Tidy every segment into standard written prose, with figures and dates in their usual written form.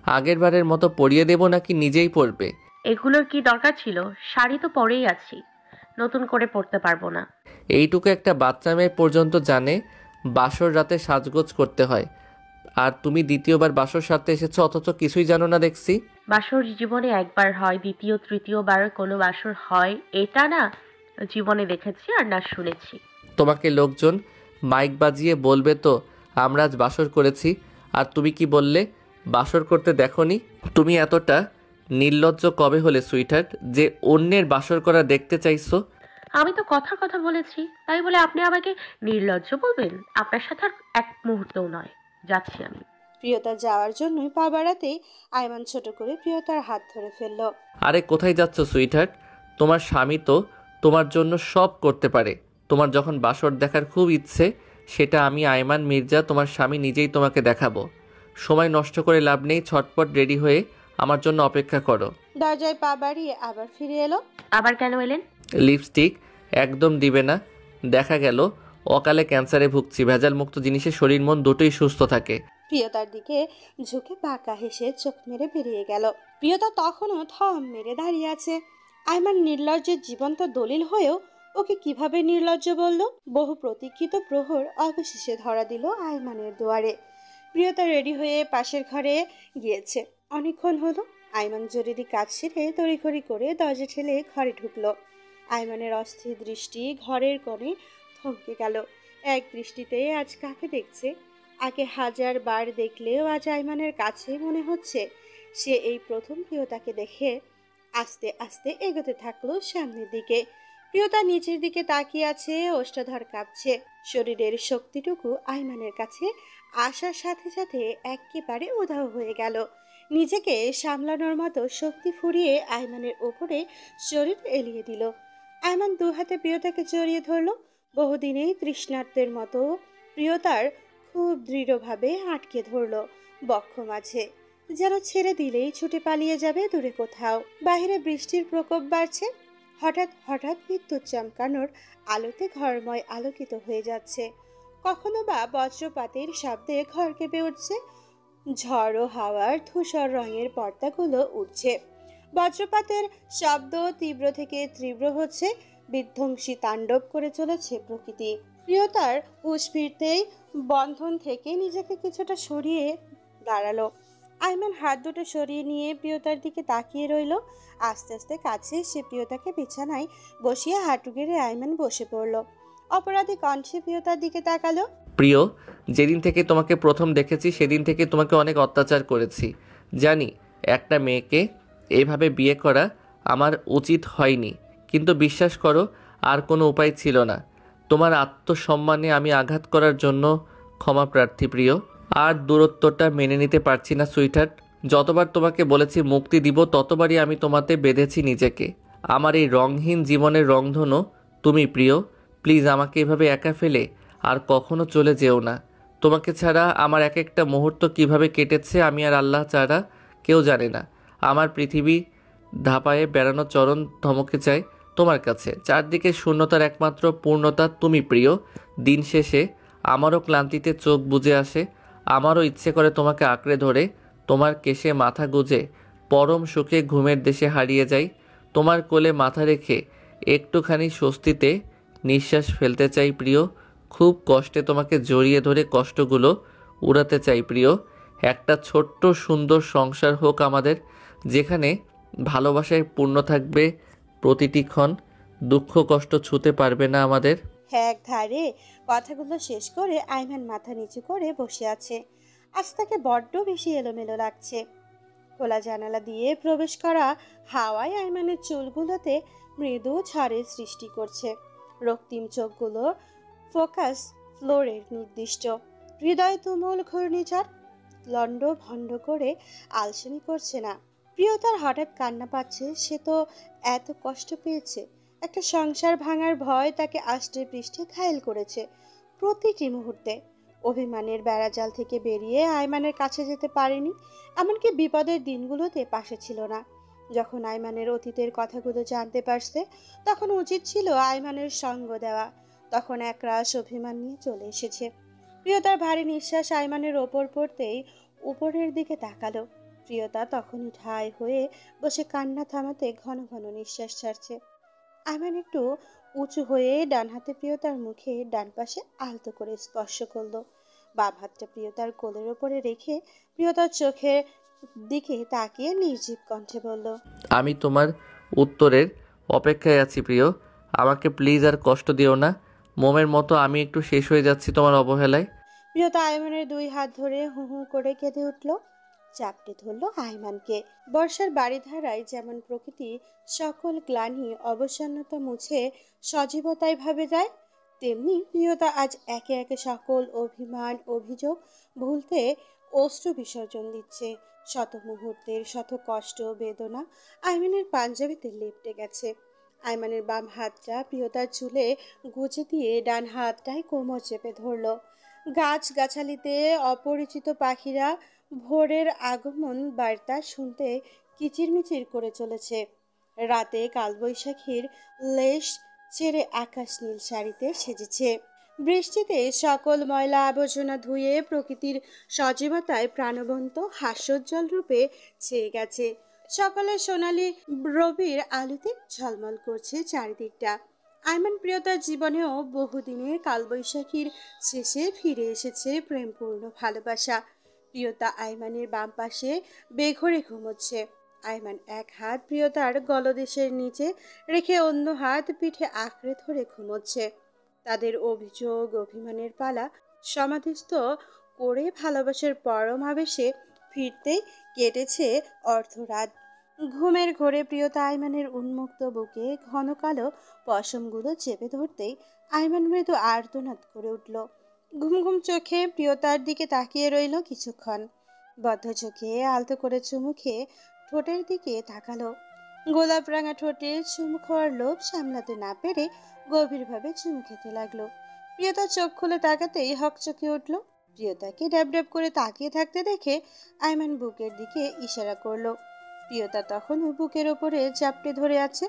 আগের বারের মতো পরিয়ে দেব নাকি নিজেই পরবে? এগুলোর কি দরকার ছিল? শাড়ি তো পরেই আছি, নতুন করে পরতে পারবো না। এইটুকু একটা বাচ্চা মেয়ে পর্যন্ত জানে বাসর রাতে সাজগোজ করতে হয়, আর তুমি দ্বিতীয়বার বাসর সারতে এসেছো অথচ কিছুই জানো না দেখছি। বাসর জীবনে একবার হয়, দ্বিতীয় তৃতীয়বার কোনো বাসর হয় এটা না জীবনে দেখেছি আর না শুনেছি। তোমাকে লোকজন মাইক বাজিয়ে বলবে তো আমরা আজ বাসর করেছি, আর তুমি কি বললে বাসর করতে দেখোনি? তুমি এতটা নির্লজ্জ কবে হলে সুইটহার্ট যে অন্যের বাসর করা দেখতে চাইছো? আমি তো কথার কথা বলেছি, তাই বলে আপনি আমাকে নির্লজ্জ বলবেন? আপনার সাথে আর এক মুহূর্তও নয়, যাচ্ছি আমি। প্রিয়তা যাওয়ার জন্যই পা বাড়াতেই আয়মান ছোট করে প্রিয়তার হাত ধরে ফেলল। আরে কোথায় যাচ্ছ সুইটহার্ট? তোমার স্বামী তো তোমার জন্য সব করতে পারে। তোমার যখন বাসর দেখার খুব ইচ্ছে, সেটা আমি আয়মান মির্জা তোমার স্বামী নিজেই তোমাকে দেখাবো। সময় নষ্ট করে লাভ নেই, ছটপট রেডি হয়ে আমার জন্য অপেক্ষা করো। দরজায় পা বাড়িয়ে আবার ফিরে এলো। আবার কেন এলেন? লিপস্টিক একদম দিবে না। দেখা গেল অকালে ক্যান্সারে ভুগছি। ভেজাল মুক্ত জিনিসে শরীর মন দুটোই সুস্থ থাকে। প্রিয়তার দিকে ঝুঁকে বাঁকা হেসে চোখ মেরে বেরিয়ে গেল। প্রিয়তা তখনও থম মেরে দাঁড়িয়ে আছে। আয়মান নির্লজ্জের জীবন্ত দলিল হয়েও ওকে কিভাবে নির্লজ্জ বলল? বহু প্রতীক্ষিত প্রহর অবশেষে ধরা দিল আয়মানের দুয়ারে। প্রিয়তা রেডি হয়ে পাশের ঘরে গিয়েছে। অনেকক্ষণ হলো। আয়মান জরুরি কাজ সেরে তড়িঘড়ি করে দরজা ঠেলে ঘরে ঢুকলো। আয়মানের অস্থির দৃষ্টি ঘরের কোণে থমকে গেল। এক দৃষ্টিতে আজ কাকে দেখছে? আগে হাজার বার দেখলেও আজ আয়মানের কাছে মনে হচ্ছে সে এই প্রথম প্রিয়তাকে দেখে। আস্তে আস্তে এগোতে থাকলো সামনের দিকে। প্রিয়তা নিচের দিকে তাকিয়ে আছে, ওষ্ঠাধর কাঁপছে। শরীরের শক্তিটুকু আয়মানের কাছে আসার সাথে সাথে একেবারে উধাও হয়ে গেল। নিজেকে সামলানোর মতো শক্তি ফুরিয়ে আয়মানের ওপরে শরীর এলিয়ে দিল। আয়মান দু হাতে প্রিয়তাকে জড়িয়ে ধরল। বহুদিনেই তৃষ্ণার্তের মতো প্রিয়তার খুব দৃঢ়ভাবে আটকে ধরল বক্ষ মাঝে, যেন ছেড়ে দিলেই ছুটে পালিয়ে যাবে দূরে কোথাও। বাইরে বৃষ্টির প্রকোপ বাড়ছে। হঠাৎ হঠাৎ বিদ্যুৎ চমকানোর আলোতে ঘরময় আলোকিত হয়ে যাচ্ছে। কখনো বা বজ্রপাতের শব্দে ঘর কেঁপে উঠছে। ঝড়ো হাওয়ার ধূসর রঙের পর্দাগুলো উঠছে। বজ্রপাতের শব্দ তীব্র থেকে তীব্র হচ্ছে। বিধ্বংসী তাণ্ডব করে চলেছে প্রকৃতি। প্রিয়তার হুঁশ ফিরতেই বন্ধন থেকে নিজেকে কিছুটা সরিয়ে দাঁড়ালো। আয়মান হাত দুটো সরিয়ে নিয়ে প্রিয়তার দিকে তাকিয়ে রইল। আস্তে আস্তে কাছে সে প্রিয়তাকে বিছানায় বসিয়ে হাঁটু গেড়ে আয়মান বসে পড়ল। অপরাধী কণ্ঠে প্রিয়তার দিকে তাকালো। প্রিয়, যেদিন থেকে তোমাকে প্রথম দেখেছি সেদিন থেকে তোমাকে অনেক অত্যাচার করেছি। জানি একটা মেয়েকে এইভাবে বিয়ে করা আমার উচিত হয়নি, কিন্তু বিশ্বাস করো আর কোনো উপায় ছিল না। তোমার আত্মসম্মানে আমি আঘাত করার জন্য ক্ষমা প্রার্থী প্রিয়। আর দূরত্বটা মেনে নিতে পারছি না সুইটহার্ট। যতবার তোমাকে বলেছি মুক্তি দিব, ততবারই আমি তোমাতে বেঁধেছি নিজেকে। আমার এই রংহীন জীবনের রংধনু তুমি প্রিয়। প্লিজ আমাকে এভাবে একা ফেলে আর কখনো চলে যেও না। তোমাকে ছাড়া আমার এক একটা মুহূর্ত কিভাবে কেটেছে আমি আর আল্লাহ ছাড়া কেউ জানে না। আমার পৃথিবী ধাপায়ে বেড়ানো চরণ ধমকে চাই তোমার কাছে। চারদিকে শূন্যতার একমাত্র পূর্ণতা তুমি প্রিয়। দিন শেষে আমারও ক্লান্তিতে চোখ বুজে আসে। আমারও ইচ্ছে করে তোমাকে আঁকড়ে ধরে তোমার কেশে মাথা গুজে পরম সুখে ঘুমের দেশে হারিয়ে যাই। তোমার কোলে মাথা রেখে একটুখানি স্বস্তিতে নিঃশ্বাস ফেলতে চাই প্রিয়। খুব কষ্টে তোমাকে জড়িয়ে ধরে কষ্টগুলো উড়াতে চাই প্রিয়। একটা ছোট্ট সুন্দর সংসার হোক আমাদের, যেখানে ভালোবাসায় পূর্ণ থাকবে প্রতিটি ক্ষণ। দুঃখ কষ্ট ছুঁতে পারবে না আমাদের। এক ধারে কথাগুলো শেষ করে আয়মান মাথা নিচু করে বসে আছে। আজ তাকে বড্ড বেশি এলোমেলো লাগছে। খোলা জানালা দিয়ে প্রবেশ করা হাওয়ায় আয়মানের চুলগুলোতে মৃদু ঝড়ের সৃষ্টি করছে। রক্তিম চোখগুলো ফোকাস ফ্লোরের নির্দিষ্ট। হৃদয় তুমুল ঘূর্ণিঝড় লন্ড ভণ্ড করে আলসেমি করছে না। প্রিয়তার হঠাৎ কান্না পাচ্ছে। সে তো এত কষ্ট পেয়েছে। একটা সংসার ভাঙার ভয় তাকে আষ্টে পৃষ্ঠে ঘায়েল করেছে প্রতিটি মুহূর্তে। অভিমানের বেড়াজাল থেকে বেরিয়ে আয়মানের কাছে যেতে পারেনি। এমনকি বিপদের দিনগুলোতে পাশে ছিল না। যখন আয়মানের অতীতের কথাগুলো জানতে পারছে, তখন উচিত ছিল আয়মানের সঙ্গ দেওয়া। তখন একরাশ অভিমান নিয়ে চলে এসেছে। প্রিয়তার ভারী নিঃশ্বাস আয়মানের ওপর পড়তেই উপরের দিকে তাকালো। প্রিয়তা তখনই ঠায় হয়ে বসে কান্না থামাতে ঘন ঘন নিঃশ্বাস ছাড়ছে। আইমান একটু উঁচু হয়ে ডান হাতে প্রিয়তার মুখে ডান পাশে আলতো করে স্পর্শ করলো। বাম হাতটা প্রিয়তার কোলের ওপরে রেখে প্রিয়তার চোখের দিকে তাকিয়ে নির্জীব কণ্ঠে বলল, আমি তোমার উত্তরের অপেক্ষায় আছি প্রিয়। আমাকে প্লিজ আর কষ্ট দিও না। মোমের মতো আমি একটু শেষ হয়ে যাচ্ছি তোমার অবহেলায়। প্রিয়তা আইমানের দুই হাত ধরে হু হু করে কেঁদে উঠল, চাপটে ধরল আইমানকে। বর্ষার বাড়িধারায় যেমন প্রকৃতি সকল গ্লানি অবসন্নতা মুছে সজীবতায় ভাবে যায়, তেমনি প্রিয়তা আজ একে একে সকল অভিমান অভিযোগ ভুলতে অশ্রু বিসর্জন দিচ্ছে। শত মুহূর্তের শত কষ্ট বেদনা আইমানের পাঞ্জাবিতে লেপ্টে গেছে। আইমানের বাম হাতটা প্রিয়তার চুলে গুজে দিয়ে ডান হাতটায় কোমর চেপে ধরল। গাছগাছালিতে অপরিচিত পাখিরা ভোরের আগমন বার্তা শুনতে কিচিরমিচির করে চলেছে। রাতে কালবৈশাখীর লেশ ছেড়ে আকাশ নীল শাড়িতে সেজেছে। বৃষ্টিতে সকল ময়লা আবর্জনা ধুয়ে প্রকৃতির সজীবতায় প্রাণবন্ত হাস্যোজ্জ্বল রূপে ছেয়ে গেছে। সকালে সোনালি রবির আলোতে ঝলমল করছে চারিদিকটা। আইমান প্রিয়তার জীবনেও বহুদিনের কালবৈশাখীর শেষে ফিরে এসেছে প্রেমপূর্ণ ভালোবাসা। প্রিয়তা আইমানের বাম পাশে বেঘরে ঘুমোচ্ছে। আইমান এক হাত প্রিয়তার গলদেশের নিচে রেখে অন্য হাত পিঠে আঁকড়ে ধরে ঘুমোচ্ছে। তাদের অভিযোগ অভিমানের পালা সমাধিস্থ করে ভালোবাসার পরম আবেশে ফিরতেই কেটেছে অর্ধরাত। ঘুমের ঘোরে প্রিয়তা আইমানের উন্মুক্ত বুকে ঘন কালো পশমগুলো চেপে ধরতেই আইমান মৃদু আর্তনাদ করে উঠল। ঘুম ঘুম চোখে প্রিয়তার দিকে তাকিয়ে রইল কিছুক্ষণ। বদ্ধ চোখে আলতো করে চুমু খেয়ে ঠোঁটের দিকে তাকালো। গোলাপ রাঙা ঠোঁটে চুমু খাওয়ার লোভ সামলাতে না পেরে গভীরভাবে চুমু খেতে লাগলো। প্রিয়তা চোখ খুলে তাকাতেই হকচকে উঠল। প্রিয়তাকে ড্যাব ড্যাব করে তাকিয়ে থাকতে দেখে আইমান বুকের দিকে ইশারা করলো। প্রিয়তা তখনও বুকের ওপরে চাপটে ধরে আছে।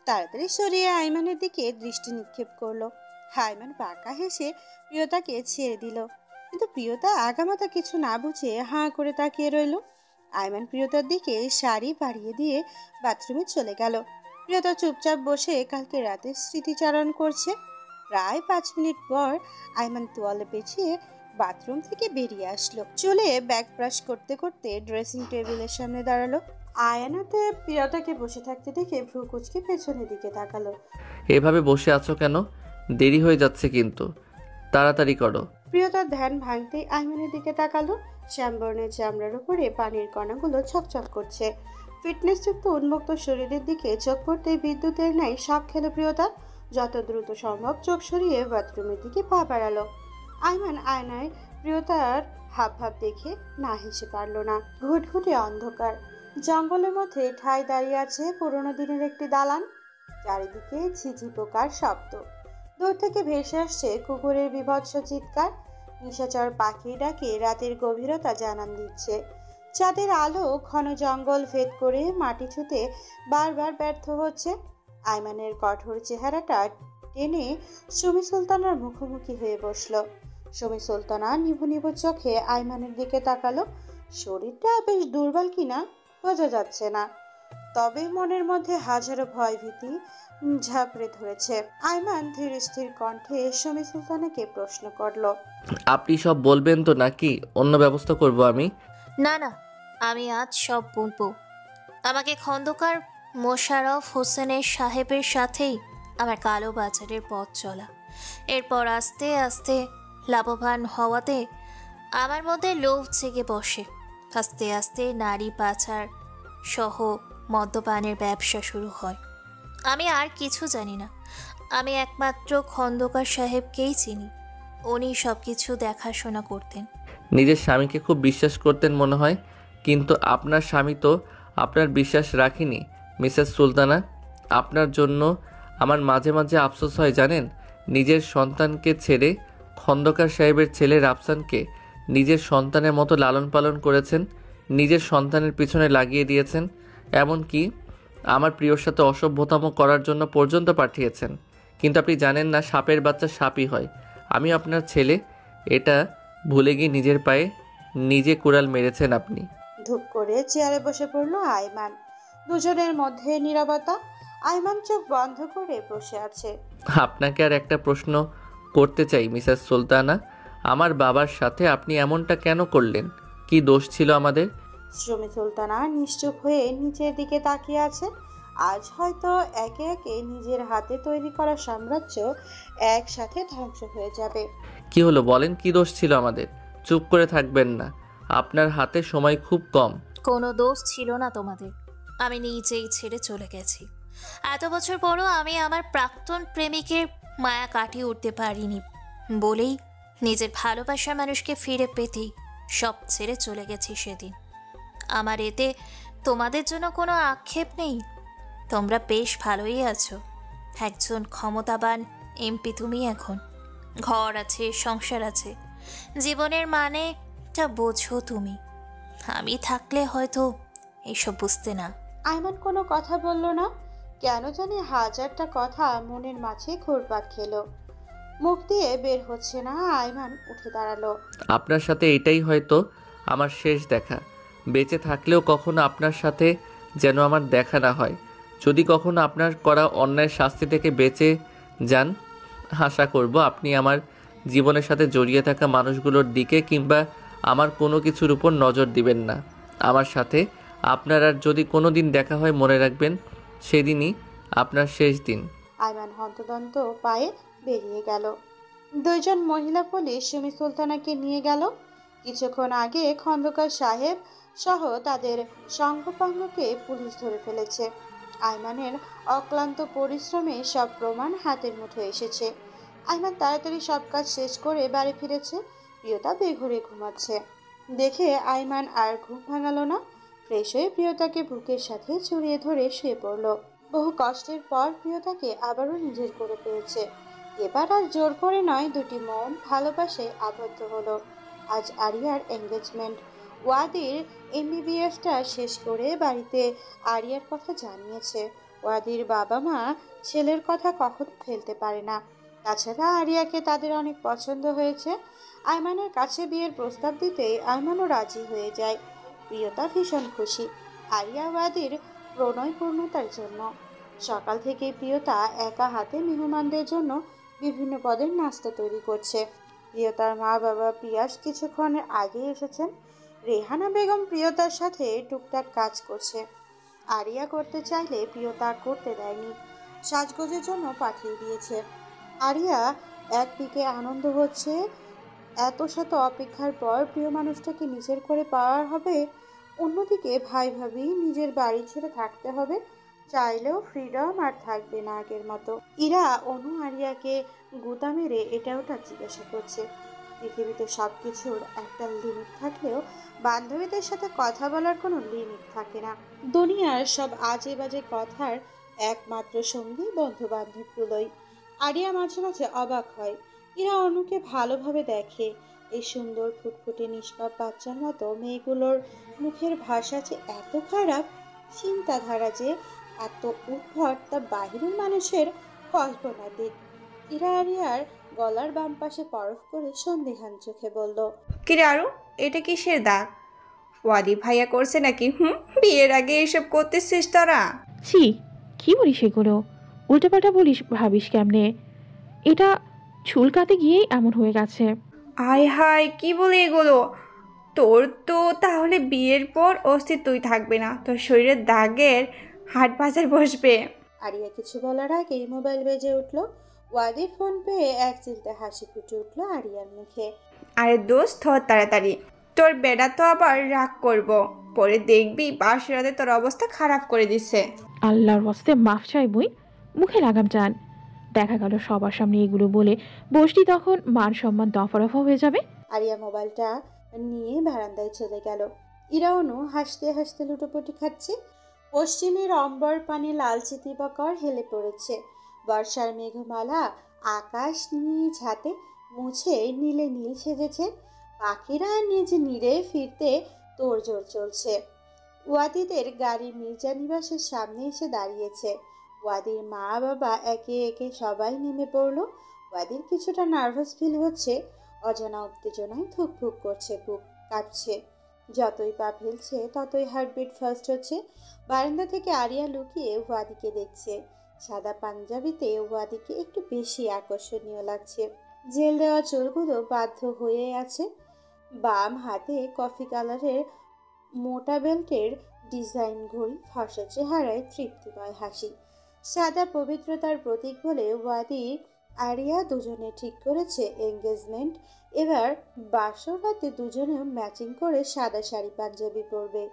তাড়াতাড়ি সরিয়ে আইমানের দিকে দৃষ্টি নিক্ষেপ করলো। আইমান বাঁকা হেসে প্রিয়তাকে ছেড়ে দিল, কিন্তু প্রিয়তা আগামাতা কিছু না বুঝে হাঁ করে তাকিয়ে রইল। আইমান প্রিয়তার দিকে শাড়ি বাড়িয়ে দিয়ে বাথরুমে চলে গেল। প্রিয়তা চুপচাপ বসে কালকে রাতে স্মৃতিচারণ করছে। প্রায় 5 মিনিট পর আইমান তোয়ালে পেঁচিয়ে বাথরুম থেকে বেরিয়ে আসলো। চুলে ব্যাগ ব্রাশ করতে করতে ড্রেসিং টেবিলের সামনে দাঁড়ালো। আয়নাতে প্রিয়তাকে বসে থাকতে দেখে ভ্রু কুচকে পেছনের দিকে তাকালো। এভাবে বসে আছো কেন? দেরি হয়ে যাচ্ছে কিন্তু, তাড়াতাড়ি করো। প্রিয়তার ধ্যান ভাঙতেই আইমানের দিকে তাকালো। শ্যামবর্ণের চামড়ার উপরে পানির কণাগুলো ছকছক করছে। ফিটনেসযুক্ত উন্মুক্ত শরীরের দিকে চোখ পড়তেই বিদ্যুতের ন্যায় শখ খেলো প্রিয়তা। যত দ্রুত সম্ভব চোখ সরিয়ে বাথরুমের দিকে পা বাড়ালো। আইমান আয়নায় প্রিয়তার হাব ভাব দেখে না হেসে পারল না। ঘুটঘুটে অন্ধকার জঙ্গলের মধ্যে ঠায় দাঁড়িয়ে আছে পুরোনো দিনের একটি দালান। চারিদিকে ঝিঝি পোকার শব্দ। দূর থেকে ভেসে আসছে কুকুরের বীভৎস চিৎকার। নিশাচর পাখি ডাকে রাতের গভীরতা জানান দিচ্ছে। চাঁদের আলো ঘন জঙ্গল ভেদ করে মাটি ছুঁতে বারবার ব্যর্থ হচ্ছে। আইমানের কঠোর চেহারাটা টেনে সুমি সুলতানার মুখোমুখি হয়ে বসল। সুমি সুলতানা নিভু নিভু চোখে আইমানের দিকে তাকালো। শরীরটা বেশ দুর্বল কিনা বোঝা যাচ্ছে না, তবে মনের মধ্যে হাজারো ভয় ভীতি ঝাঁপড়ে ধরেছে। আইমান ধীর স্থির কণ্ঠে সুমি সুলতানাকে প্রশ্ন করলো, আপনি সব বলবেন তো নাকি অন্য ব্যবস্থা করব আমি? না না, আমি আজ সব বলবো। আমাকে খন্দকার মোশাররফ হোসেনের সাহেবের সাথেই আমার কালো বাজারের পথ চলা। এরপর আস্তে আস্তে লাভবান হওয়াতে আমার মধ্যে লোভ জেগে বসে। আস্তে আস্তে নারী পাচার সহ মদ্যপানের ব্যবসা শুরু হয়। আমি আর কিছু জানি না, আমি একমাত্র খন্দকার সাহেবকেই চিনি। উনি সব কিছু দেখাশোনা করতেন। নিজের স্বামীকে খুব বিশ্বাস করতেন মনে হয়, কিন্তু আপনার স্বামী তো আপনার বিশ্বাস রাখিনি মিসেস সুলতানা। আপনার জন্য আমার মাঝে মাঝে আফসোস হয় জানেন। নিজের সন্তানকে ছেড়ে খন্দকার সাহেবের ছেলে রাফসানকে নিজের সন্তানের মতো লালন পালন করেছেন, নিজের সন্তানের পিছনে লাগিয়ে দিয়েছেন, এমনকি আমার প্রিয়র সাথে অসভ্যতম করার জন্য পর্যন্ত পাঠিয়েছেন। কিন্তু আপনি জানেন না সাপের বাচ্চা সাপই হয়। আমি আপনার ছেলে, এটা ভুলে গিয়ে নিজের পায়ে নিজে কুড়াল মেরেছেন আপনি। ধুপ করে চেয়ারে বসে পড়ল আয়মান। দুজনের মধ্যে নীরবতা। আয়মান চোখ বন্ধ করে বসে আছে। আপনাকে আর একটা প্রশ্ন করতে চাই মিসেস সুলতানা, আমার বাবার সাথে আপনি এমনটা কেন করলেন? কি দোষ ছিল আমাদের? শ্রমী সুলতানা নিশ্চুপ হয়ে নিচের দিকে তাকিয়ে আছে। আজ হয়তো একে একে নিজের হাতে তৈরি করা সাম্রাজ্য একসাথে ধ্বংস হয়ে যাবে। কি হলো বলেন, কি দোষ ছিল আমাদের? চুপ করে থাকবেন না, আপনার হাতে সময় খুব কম। কোনো দোষ ছিল না তোমাদের। আমি নিজেই ছেড়ে চলে গেছি। এত বছর পরও আমি আমার প্রাক্তন প্রেমিকের মায়া কাটিয়ে উঠতে পারিনি বলেই নিজের ভালোবাসার মানুষকে ফিরে পেতেই সব ছেড়ে চলে গেছি সেদিন। আমার এতে তোমাদের জন্য কোনো আক্ষেপ নেই। তোমরা বেশ ভালোই আছো। একজন ক্ষমতাবান এমপি তুমি এখন। ঘর আছে, সংসার আছে, জীবনের মানেটা বোঝো তুমি। আমি থাকলে হয়তো এইসব বুঝতে না। আয়মান কোনো কথা বলল না। কেন জানি হাজারটা কথা মনের মাঝে ঘুরপাক খেলো, মুখ দিয়ে বের হচ্ছে না। আয়মান উঠে দাঁড়ালো। আপনার সাথে এটাই হয়তো আমার শেষ দেখা। বেঁচে থাকলেও কখনো আপনার সাথে যেন আমার দেখা না হয়। যদি কখনো আপনার করা অন্যায় শাস্তি থেকে বেঁচে যান, আশা করব আপনি আমার জীবনের সাথে জড়িয়ে থাকা মানুষগুলোর দিকে কিংবা আমার কোনো কিছুর উপর নজর দিবেন না। আমার সাথে আপনার আর যদি কোনো দিন দেখা হয়, মনে রাখবেন সেদিনই আপনার শেষ দিন। আয়মান হন্তদন্ত পায়ে বেরিয়ে গেল। দুইজন মহিলা পুলিশ সুমি সুলতানাকে নিয়ে গেল। কিছুক্ষণ আগে খন্দকার সাহেব সহ তাদের সঙ্গপাঙ্গকে পুলিশ ধরে ফেলেছে। আয়মানের অক্লান্ত পরিশ্রমে সব প্রমাণ হাতের মুঠোয় এসেছে। আয়মান তাড়াতাড়ি সব কাজ শেষ করে বাড়ি ফিরেছে। প্রিয়তা বেঘরে ঘুমাচ্ছে দেখে আয়মান আর ঘুম ভাঙালো না। ফ্রেশ হয়ে প্রিয়তাকে বুকের সাথে জড়িয়ে ধরে শুয়ে পড়ল। বহু কষ্টের পর প্রিয়তাকে আবারও নিজের করে পেয়েছে। এবার আর জোর করে নয়, দুটি মন ভালোবাসায় আবদ্ধ হলো। আজ আরিয়ার এঙ্গেজমেন্ট। ওয়াদির এমবিবিএসটা শেষ করে বাড়িতে আরিয়ার কথা জানিয়েছে। ওয়াদির বাবা মা ছেলের কথা কখনো ফেলতে পারে না। তাছাড়া আরিয়াকে তাদের অনেক পছন্দ হয়েছে। আয়মানের কাছে বিয়ের প্রস্তাব দিতেই আয়মানও রাজি হয়ে যায়। প্রিয়তা ভীষণ খুশি আরিয়া ওয়াদির প্রণয়পূর্ণতার জন্য। সকাল থেকে প্রিয়তা একা হাতে মেহমানদের জন্য বিভিন্ন পদের নাস্তা তৈরি করছে। প্রিয়তার মা বাবা পিয়াস কিছুক্ষণ আগে এসেছেন। রেহানা বেগম প্রিয়তার সাথে টুকটাক কাজ করছে। আরিয়া করতে চাইলে প্রিয়তা করতে দেয়নি, সাজগোজের জন্য পাঠিয়ে দিয়েছে। আরিয়া একদিকে আনন্দ হচ্ছে, এত শত অপেক্ষার পর প্রিয় মানুষটাকে নিজের করে পাওয়ার হবে। অন্যদিকে ভাই ভাবি নিজের বাড়ি ছেড়ে থাকতে হবে, চাইলেও ফ্রিডম আর থাকবে না আগের মতো। ইরা অনু আরিয়াকে গুতা মেরে এটা ওটা জিজ্ঞাসা করছে। পৃথিবীতে সব কিছুর একটা লিমিট থাকলেও বান্ধবীদের সাথে কথা বলার কোনো লিমিট থাকে না। দুনিয়ার সব আজে বাজে কথার একমাত্র সঙ্গী বন্ধু বান্ধবগুলোই। আরিয়া মাঝে মাঝে অবাক হয়, ইরা অনুকে ভালোভাবে দেখে। এই সুন্দর ফুটফুটে নিষ্পাপ বাচ্চার মতো মেয়েগুলোর মুখের ভাষা যে এত খারাপ, চিন্তাধারা যে এত উদ্ভট, তা বাহিরের মানুষের কল্পনাতীত। ইরা আরিয়ার গলার বাম পাশে পরফ করে সন্দেহান চোখে বলল, কিরে আরু, এটা কিসের দাগ? ওয়াদি ভাইয়া করছে নাকি? বিয়ের আগে এসব করতেছিস তোরা? ছি, কি বলিস এগুলো? উল্টোপাল্টা বলিস, ভাবিস কেমনে? এটা চুলকাতে গিয়েই এমন হয়ে গেছে। হায় হায়, কি বলে এগুলো? তোর তো তাহলে বিয়ের পর অস্তিত্বই থাকবে না, তোর শরীরের দাগের হাট বাজার বসবে। আরিয়া কিছু বলার আগেই মোবাইল বেজে উঠল। ওয়াদির ফোন পেয়ে এক চিলতে হাসি ফুটে উঠল আরিয়ার মুখে। আরে দোস্ত, ধর তাড়াতাড়ি, তোর বেড়া তো আবার রাগ করব, পরে দেখবি বাসর রাতে তোর অবস্থা খারাপ করে দিচ্ছে। আল্লাহর ওয়াস্তে মাফ চাই বই, মুখে লাগাম চান। দেখা গেল সবার সামনে এগুলো বলে বসটি, তখন মান সম্মান দফারফা হয়ে যাবে। আরিয়া মোবাইলটা নিয়ে বারান্দায় চলে গেল। ইরা অনু হাসতে হাসতে লুটোপুটি খাচ্ছে। পশ্চিমের অম্বর পানে লালচে দিবাকর হেলে পড়েছে। বর্ষার মেঘমালা আকাশ নিজ হাতে মুছে নীলে নীল সেজেছে। পাখিরা নিজ নীড়ে ফিরতে তোড়জোড় চলছে। ওয়াদিদের গাড়ি মির্জা নিবাসের সামনে এসে দাঁড়িয়েছে। ওয়াদির মা বাবা একে একে সবাই নেমে পড়ল। ওয়াদির কিছুটা নার্ভাস ফিল হচ্ছে, অজানা উত্তেজনায় ধুকধুক করছে, বুক কাঁপছে। যতই পা ফেলছে ততই হার্টবিট ফাস্ট হচ্ছে। বারান্দা থেকে আরিয়া লুকিয়ে ওয়াদিকে দেখছে। সাদা পাঞ্জাবিতে ওয়াদিকে একটু বেশি আকর্ষণীয় লাগছে। জেল দেওয়া চুলগুলো বাধ্য হয়ে আছে। বাম হাতে কফি কালারের মোটা বেল্টের ডিজাইন ঘড়ি, ফর্সা চেহারায় তৃপ্তিময় হাসি। সাদা পবিত্রতার প্রতীক বলে ওয়াদি আরিয়া দুজনে ঠিক করেছে এঙ্গেজমেন্ট। এবার বাসর রাতে দুজনেও ম্যাচিং করে সাদা শাড়ি পাঞ্জাবি পরবে।